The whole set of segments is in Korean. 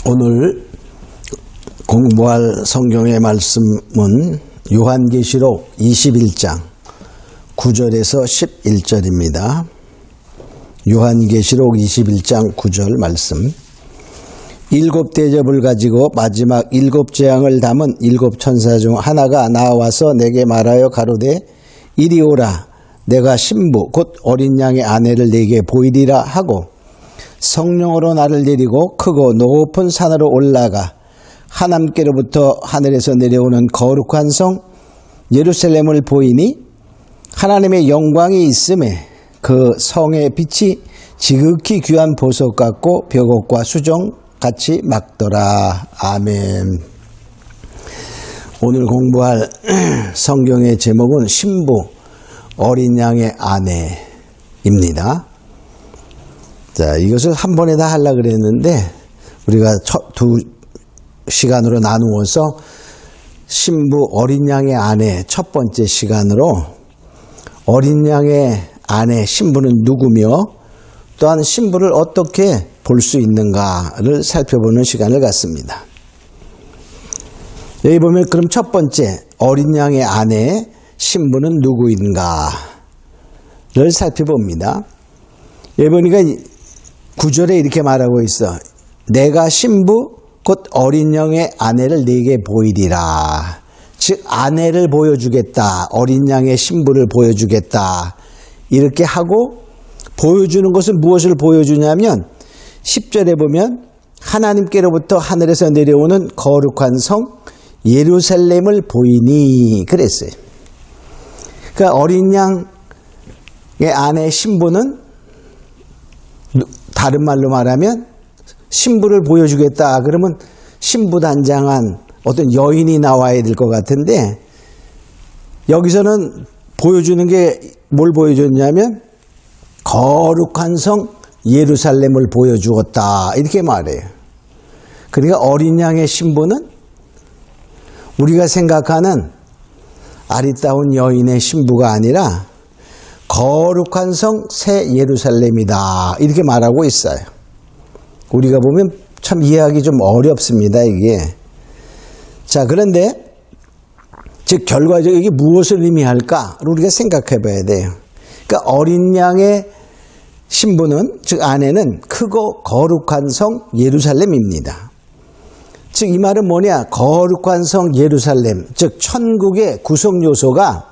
오늘 공부할 성경의 말씀은 요한계시록 21장 9절에서 11절입니다. 요한계시록 21장 9절 말씀. 일곱 대접을 가지고 마지막 일곱 재앙을 담은 일곱 천사 중 하나가 나와서 내게 말하여 가로되 이리 오라, 내가 신부 곧 어린 양의 아내를 내게 보이리라 하고 성령으로 나를 데리고 크고 높은 산으로 올라가 하나님께로부터 하늘에서 내려오는 거룩한 성 예루살렘을 보이니 하나님의 영광이 있음에 그 성의 빛이 지극히 귀한 보석 같고 벽옥과 수정 같이 막더라. 아멘. 오늘 공부할 성경의 제목은 신부 어린 양의 아내입니다. 자, 이것을 한 번에 다 하려고 그랬는데 우리가 두 시간으로 나누어서 신부 어린 양의 아내 첫 번째 시간으로 어린 양의 아내 신부는 누구며 또한 신부를 어떻게 볼 수 있는가를 살펴보는 시간을 갖습니다. 여기 보면 그럼 첫 번째 어린 양의 아내 신부는 누구인가를 살펴봅니다. 여기 보니까 9절에 이렇게 말하고 있어. 내가 신부 곧 어린 양의 아내를 네게 보이리라. 즉 아내를 보여주겠다. 어린 양의 신부를 보여주겠다. 이렇게 하고 보여주는 것은 무엇을 보여주냐면 10절에 보면 하나님께로부터 하늘에서 내려오는 거룩한 성 예루살렘을 보이니 그랬어요. 그러니까 어린 양의 아내 신부는 다른 말로 말하면 신부를 보여주겠다. 그러면 신부단장한 어떤 여인이 나와야 될 것 같은데 여기서는 보여주는 게 뭘 보여줬냐면 거룩한 성 예루살렘을 보여주었다. 이렇게 말해요. 그러니까 어린 양의 신부는 우리가 생각하는 아리따운 여인의 신부가 아니라 거룩한 성 새 예루살렘이다. 이렇게 말하고 있어요. 우리가 보면 참 이해하기 좀 어렵습니다. 이게. 자, 그런데 즉 결과적으로 이게 무엇을 의미할까를 우리가 생각해 봐야 돼요. 그러니까 어린 양의 신부는 즉 아내는 크고 거룩한 성 예루살렘입니다. 즉 이 말은 뭐냐? 거룩한 성 예루살렘, 즉 천국의 구성 요소가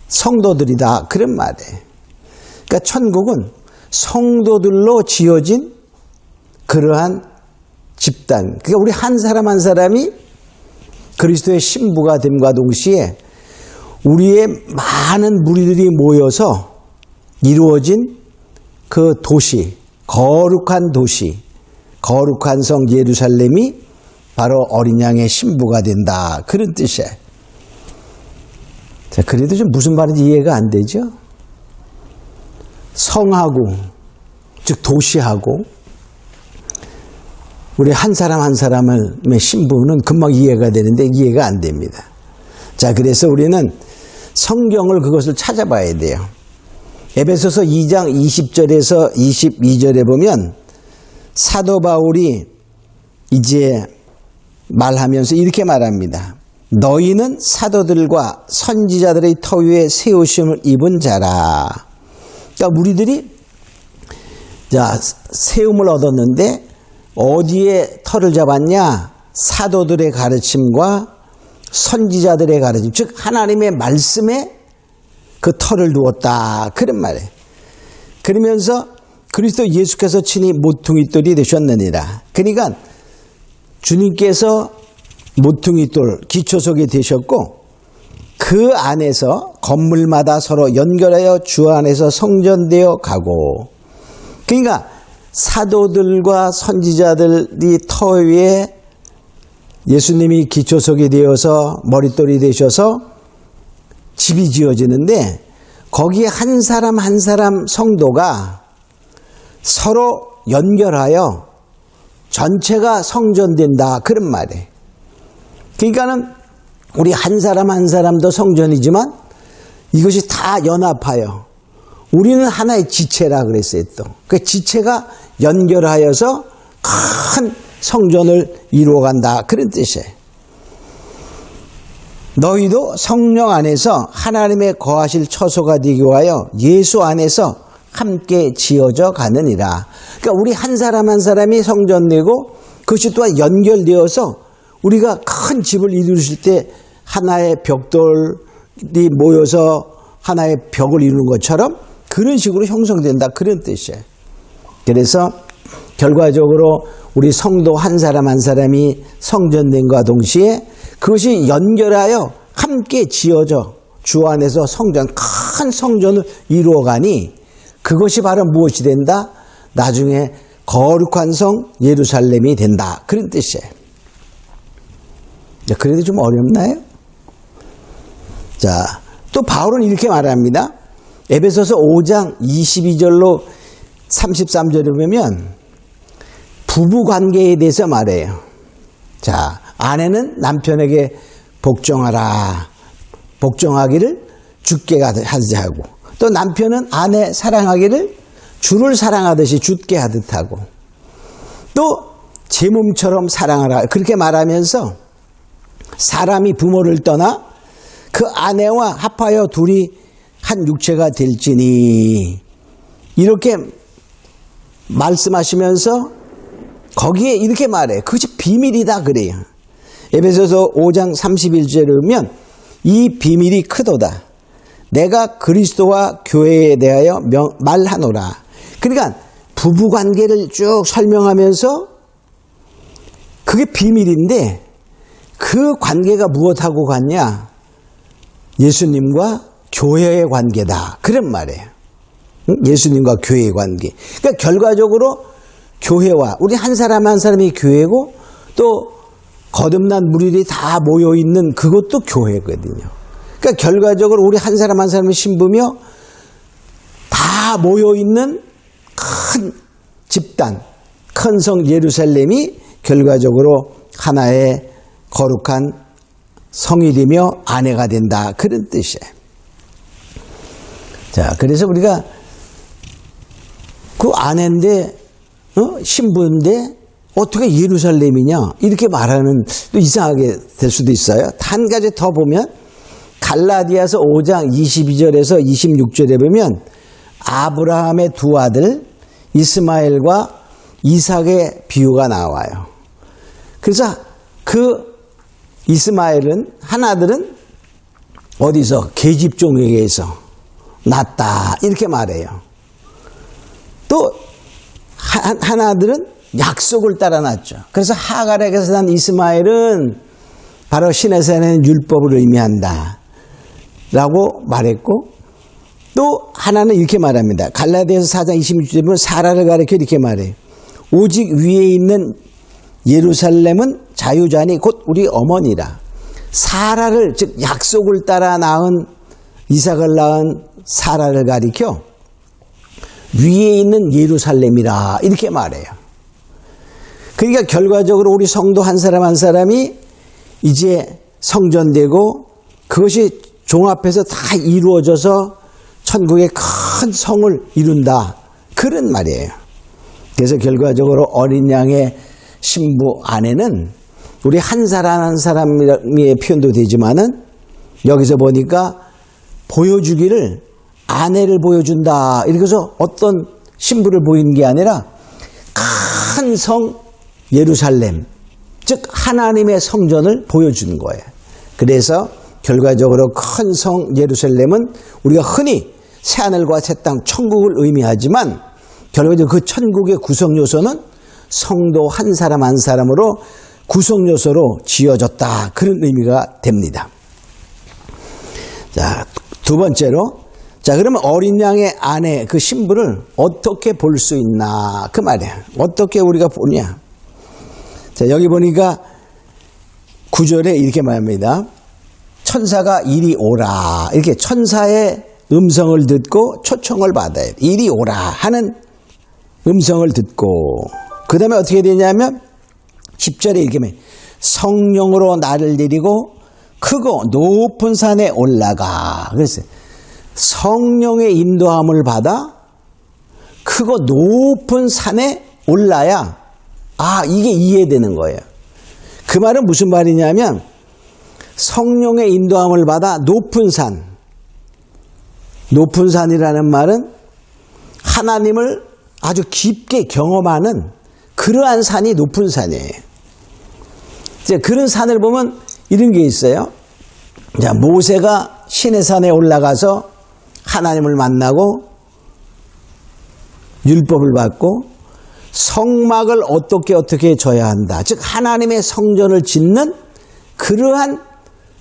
성도들이다. 그런 말이에요. 그러니까 천국은 성도들로 지어진 그러한 집단. 그러니까 우리 한 사람 한 사람이 그리스도의 신부가 됨과 동시에 우리의 많은 무리들이 모여서 이루어진 그 도시, 거룩한 도시, 거룩한 성 예루살렘이 바로 어린 양의 신부가 된다. 그런 뜻이에요. 자, 그래도 좀 무슨 말인지 이해가 안 되죠? 성하고, 즉 도시하고, 우리 한 사람 한 사람의 신부는 금방 이해가 되는데 이해가 안 됩니다. 자, 그래서 우리는 성경을 그것을 찾아봐야 돼요. 에베소서 2장 20절에서 22절에 보면 사도 바울이 이제 말하면서 이렇게 말합니다. 너희는 사도들과 선지자들의 터 위에 세우심을 입은 자라. 그러니까 우리들이 자, 세움을 얻었는데 어디에 터를 잡았냐? 사도들의 가르침과 선지자들의 가르침, 즉 하나님의 말씀에 그 터를 두었다. 그런 말이에요. 그러면서 그리스도 예수께서 친히 모퉁이돌이 되셨느니라. 그러니까 주님께서 모퉁이돌, 기초석이 되셨고 그 안에서 건물마다 서로 연결하여 주 안에서 성전되어 가고, 그러니까 사도들과 선지자들이 터 위에 예수님이 기초석이 되어서 머릿돌이 되셔서 집이 지어지는데 거기에 한 사람 한 사람 성도가 서로 연결하여 전체가 성전된다. 그런 말이에요. 그러니까는 우리 한 사람 한 사람도 성전이지만 이것이 다 연합하여 우리는 하나의 지체라 그랬어요. 또 그 지체가 연결하여서 큰 성전을 이루어간다. 그런 뜻이에요. 너희도 성령 안에서 하나님의 거하실 처소가 되기 위하여 예수 안에서 함께 지어져 가느니라. 그러니까 우리 한 사람 한 사람이 성전되고 그것이 또한 연결되어서 우리가 큰 집을 이루실 때 하나의 벽돌이 모여서 하나의 벽을 이루는 것처럼 그런 식으로 형성된다. 그런 뜻이에요. 그래서 결과적으로 우리 성도 한 사람 한 사람이 성전됨과 동시에 그것이 연결하여 함께 지어져 주 안에서 큰 성전을 이루어가니 그것이 바로 무엇이 된다? 나중에 거룩한 성 예루살렘이 된다. 그런 뜻이에요. 그래도 좀 어렵나요? 자, 또 바울은 이렇게 말합니다. 에베소서 5장 22절로 33절에 보면 부부 관계에 대해서 말해요. 자, 아내는 남편에게 복종하라. 복종하기를 주께 하듯 하고, 또 남편은 아내 사랑하기를 주를 사랑하듯이 주께 하듯 하고, 또 제 몸처럼 사랑하라. 그렇게 말하면서 사람이 부모를 떠나 그 아내와 합하여 둘이 한 육체가 될지니, 이렇게 말씀하시면서 거기에 이렇게 말해요. 그것이 비밀이다 그래요. 에베소서 5장 31절에 보면 이 비밀이 크도다. 내가 그리스도와 교회에 대하여 말하노라. 그러니까 부부관계를 쭉 설명하면서 그게 비밀인데 그 관계가 무엇하고 같냐? 예수님과 교회의 관계다. 그런 말이에요. 예수님과 교회의 관계. 그러니까 결과적으로 교회와 우리 한 사람 한 사람이 교회고 또 거듭난 무리들이 다 모여있는 그것도 교회거든요. 그러니까 결과적으로 우리 한 사람 한 사람이 신부며 다 모여있는 큰 집단, 큰 성 예루살렘이 결과적으로 하나의 거룩한 성이 되며 아내가 된다. 그런 뜻이에요. 자, 그래서 우리가 그 아내인데 신부인데 어떻게 예루살렘이냐 이렇게 말하는 또 이상하게 될 수도 있어요. 한 가지 더 보면 갈라디아서 5장 22절에서 26절에 보면 아브라함의 두 아들 이스마엘과 이삭의 비유가 나와요. 그래서 그 이스마엘은 하나들은 어디서 계집종에게서 났다 이렇게 말해요. 또 하나들은 약속을 따라 났죠. 그래서 하갈에게서 난 이스마엘은 바로 시내산의 율법을 의미한다 라고 말했고, 또 하나는 이렇게 말합니다. 갈라디아서 4장 26절에 보면 사라를 가리켜 이렇게 말해요. 오직 위에 있는 예루살렘은 자유자니 곧 우리 어머니라. 사라를, 즉 약속을 따라 낳은 이삭을 낳은 사라를 가리켜 위에 있는 예루살렘이라 이렇게 말해요. 그러니까 결과적으로 우리 성도 한 사람 한 사람이 이제 성전되고 그것이 종합해서 다 이루어져서 천국의 큰 성을 이룬다. 그런 말이에요. 그래서 결과적으로 어린 양의 신부 아내는 우리 한 사람 한 사람의 표현도 되지만은 여기서 보니까 보여주기를 아내를 보여준다. 이렇게 해서 어떤 신부를 보이는 게 아니라 큰 성 예루살렘, 즉 하나님의 성전을 보여주는 거예요. 그래서 결과적으로 큰 성 예루살렘은 우리가 흔히 새하늘과 새 땅 천국을 의미하지만 결과적으로 그 천국의 구성 요소는 성도 한 사람 한 사람으로 구성 요소로 지어졌다. 그런 의미가 됩니다. 자, 두 번째로, 자, 그러면 어린 양의 아내 그 신부를 어떻게 볼 수 있나 그 말이에요. 어떻게 우리가 보냐. 자, 여기 보니까 9절에 이렇게 말합니다. 천사가 이리 오라. 이렇게 천사의 음성을 듣고 초청을 받아요. 이리 오라 하는 음성을 듣고, 그 다음에 어떻게 되냐면 10절에 이렇게 말해요. 성령으로 나를 데리고 크고 높은 산에 올라가. 그래서 성령의 인도함을 받아 크고 높은 산에 올라야 아, 이게 이해되는 거예요. 그 말은 무슨 말이냐면 성령의 인도함을 받아 높은 산이라는 말은 하나님을 아주 깊게 경험하는 그러한 산이 높은 산이에요. 이제 그런 산을 보면 이런 게 있어요. 자, 모세가 시내산에 올라가서 하나님을 만나고 율법을 받고 성막을 어떻게 져야 한다. 즉 하나님의 성전을 짓는 그러한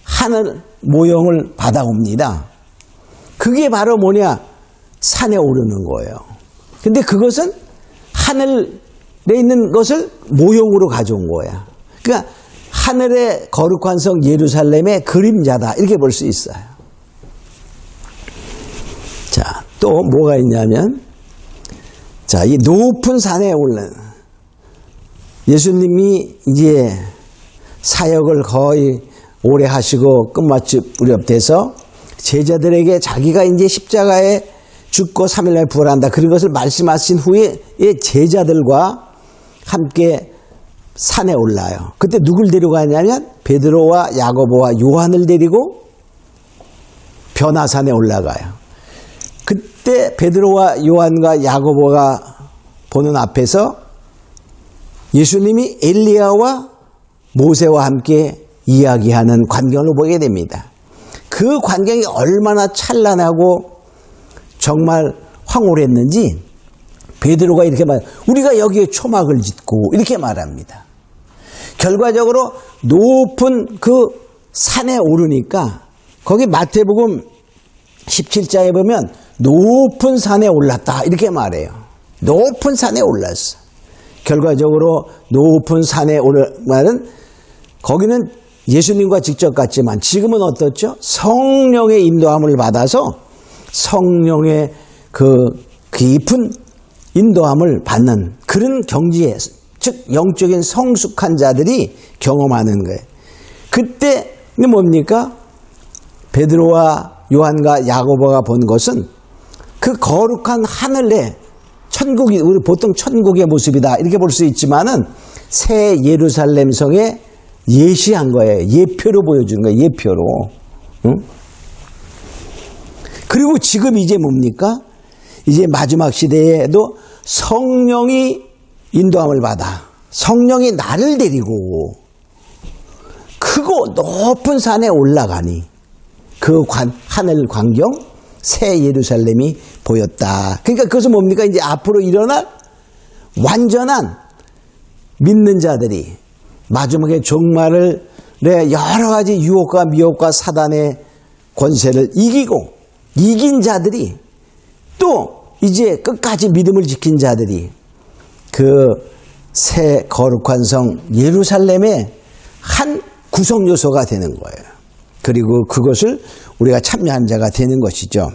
하늘 모형을 받아옵니다. 그게 바로 뭐냐? 산에 오르는 거예요. 근데 그것은 하늘에 있는 것을 모형으로 가져온 거야. 그러니까 하늘의 거룩한 성 예루살렘의 그림자다. 이렇게 볼 수 있어요. 자, 또 뭐가 있냐면, 자, 이 높은 산에 올라 예수님이 이제 사역을 거의 오래 하시고 끝마칠 무렵 돼서 제자들에게 자기가 이제 십자가에 죽고 3일날 부활한다. 그런 것을 말씀하신 후에 제자들과 함께 산에 올라요. 그때 누굴 데려가냐면 베드로와 야고보와 요한을 데리고 변화산에 올라가요. 그때 베드로와 요한과 야고보가 보는 앞에서 예수님이 엘리야와 모세와 함께 이야기하는 광경을 보게 됩니다. 그 광경이 얼마나 찬란하고 정말 황홀했는지 베드로가 이렇게 우리가 여기에 초막을 짓고 이렇게 말합니다. 결과적으로 높은 그 산에 오르니까 거기 마태복음 17장에 보면 높은 산에 올랐다 이렇게 말해요. 높은 산에 올랐어. 결과적으로 높은 산에 오른 말은 거기는 예수님과 직접 갔지만 지금은 어떻죠? 성령의 인도함을 받아서 성령의 그 깊은 인도함을 받는 그런 경지에, 즉 영적인 성숙한 자들이 경험하는 거예요. 그때 뭡니까? 베드로와 요한과 야고보가 본 것은 그 거룩한 하늘에 천국이, 우리 보통 천국의 모습이다 이렇게 볼 수 있지만은 새 예루살렘 성에 예시한 거예요. 예표로 보여준 거예요. 예표로. 응? 그리고 지금 이제 뭡니까? 이제 마지막 시대에도 성령이 인도함을 받아 성령이 나를 데리고 크고 높은 산에 올라가니 그 하늘 광경 새 예루살렘이 보였다. 그러니까 그것은 뭡니까? 이제 앞으로 일어날 완전한 믿는 자들이 마지막에 종말을 여러 가지 유혹과 미혹과 사단의 권세를 이긴 자들이 또 이제 끝까지 믿음을 지킨 자들이 그 새 거룩한 성 예루살렘의 한 구성 요소가 되는 거예요. 그리고 그것을 우리가 참여한 자가 되는 것이죠.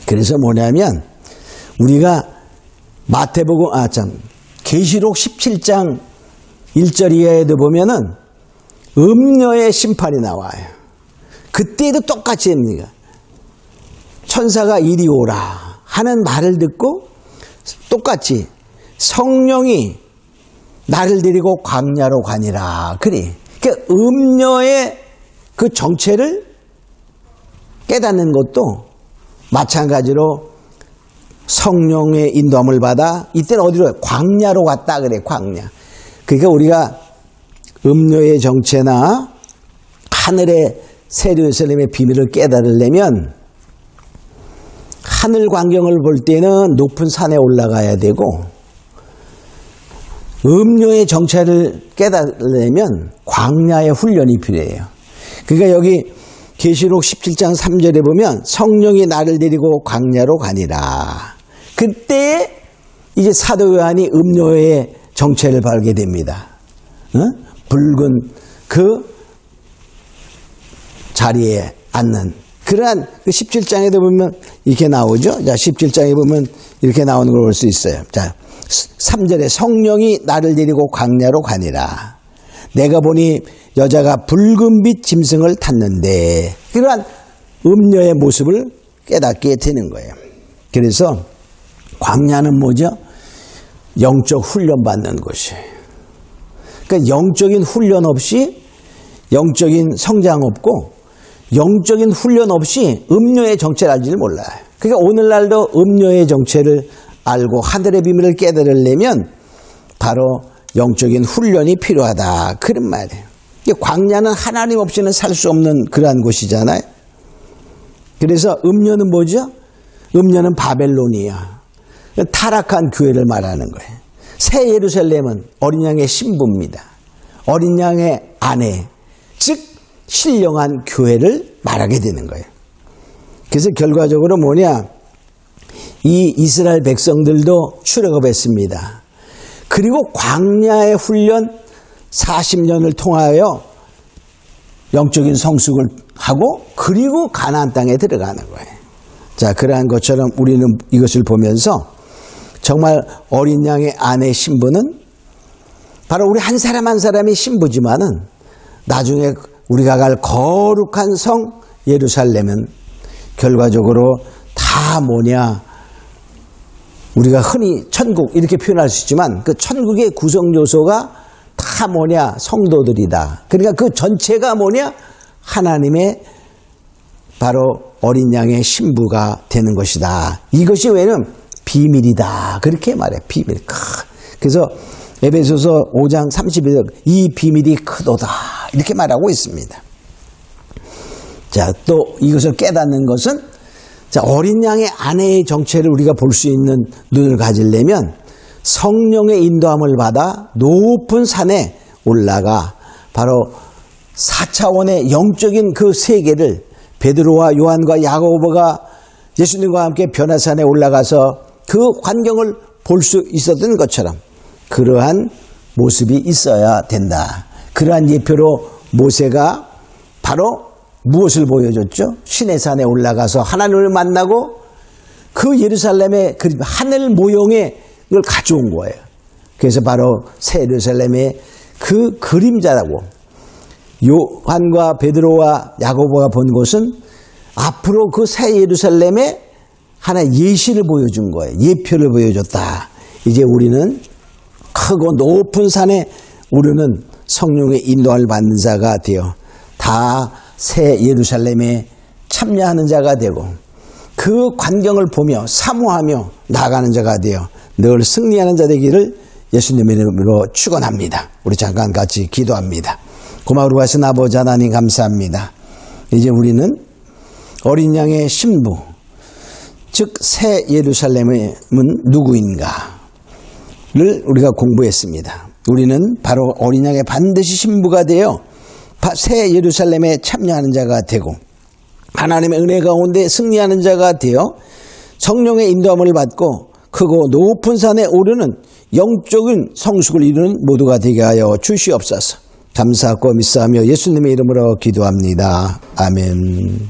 그래서 뭐냐면 우리가 계시록 17장 1절 이하에도 보면은 음녀의 심판이 나와요. 그때도 똑같이 합니다. 천사가 이리 오라 하는 말을 듣고 똑같이 성령이 나를 데리고 광야로 가니라. 그러니까 음녀의 그 정체를 깨닫는 것도 마찬가지로 성령의 인도함을 받아 이때는 어디로 광야로 갔다 그래. 광야. 그러니까 우리가 음료의 정체나 하늘의 새 예루살렘의 비밀을 깨달으려면 하늘 광경을 볼 때는 높은 산에 올라가야 되고 음료의 정체를 깨달으려면 광야의 훈련이 필요해요. 그러니까 여기 계시록 17장 3절에 보면 성령이 나를 데리고 광야로 가니라. 그때 이제 사도 요한이 음료의 정체를 발게 됩니다. 붉은 그 자리에 앉는 그러한 그 17장에도 보면 이렇게 나오죠. 자, 17장에 보면 이렇게 나오는 걸 볼 수 있어요. 자, 3절에 성령이 나를 데리고 광야로 가니라. 내가 보니 여자가 붉은빛 짐승을 탔는데 그러한 음녀의 모습을 깨닫게 되는 거예요. 그래서 광야는 뭐죠? 영적 훈련 받는 곳이에요. 그러니까 영적인 훈련 없이 영적인 성장 없고 영적인 훈련 없이 음료의 정체를 알지를 몰라요. 그러니까 오늘날도 음료의 정체를 알고 하늘의 비밀을 깨달으려면 바로 영적인 훈련이 필요하다. 그런 말이에요. 광야는 하나님 없이는 살 수 없는 그러한 곳이잖아요. 그래서 음료는 뭐죠? 음료는 바벨론이야. 타락한 교회를 말하는 거예요. 새 예루살렘은 어린 양의 신부입니다. 어린 양의 아내, 즉 신령한 교회를 말하게 되는 거예요. 그래서 결과적으로 뭐냐? 이 이스라엘 백성들도 출애굽했습니다. 그리고 광야의 훈련 40년을 통하여 영적인 성숙을 하고 그리고 가나안 땅에 들어가는 거예요. 자, 그러한 것처럼 우리는 이것을 보면서 정말 어린 양의 아내 신부는 바로 우리 한 사람 한 사람이 신부지만은 나중에 우리가 갈 거룩한 성 예루살렘은 결과적으로 다 뭐냐? 우리가 흔히 천국 이렇게 표현할 수 있지만 그 천국의 구성 요소가 다 뭐냐? 성도들이다. 그러니까 그 전체가 뭐냐? 하나님의 바로 어린 양의 신부가 되는 것이다. 이것이 왜냐면 비밀이다. 그렇게 말해. 비밀. 그래서 에베소서 5장 32절 이 비밀이 크도다. 이렇게 말하고 있습니다. 자, 또 이것을 깨닫는 것은 자, 어린 양의 아내의 정체를 우리가 볼 수 있는 눈을 가지려면 성령의 인도함을 받아 높은 산에 올라가 바로 4차원의 영적인 그 세계를 베드로와 요한과 야고보가 예수님과 함께 변화산에 올라가서 그 환경을 볼 수 있었던 것처럼 그러한 모습이 있어야 된다. 그러한 예표로 모세가 바로 무엇을 보여줬죠? 시내산에 올라가서 하나님을 만나고 그 예루살렘의 그림, 하늘 모형의 걸 가져온 거예요. 그래서 바로 새 예루살렘의 그 그림자라고 요한과 베드로와 야고보가 본 것은 앞으로 그 새 예루살렘의 하나의 예시를 보여준 거예요. 예표를 보여줬다. 이제 우리는 크고 높은 산에 오르는 성령의 인도함을 받는 자가 되어 다 새 예루살렘에 참여하는 자가 되고 그 광경을 보며 사모하며 나아가는 자가 되어 늘 승리하는 자 되기를 예수님의 이름으로 축원합니다. 우리 잠깐 같이 기도합니다. 고마우로 하신 아버지 하나님 감사합니다. 이제 우리는 어린 양의 신부 즉 새 예루살렘은 누구인가를 우리가 공부했습니다. 우리는 바로 어린 양의 반드시 신부가 되어 새 예루살렘에 참여하는 자가 되고 하나님의 은혜 가운데 승리하는 자가 되어 성령의 인도함을 받고 크고 높은 산에 오르는 영적인 성숙을 이루는 모두가 되게 하여 주시옵소서. 감사하고 믿사하며 예수님의 이름으로 기도합니다. 아멘.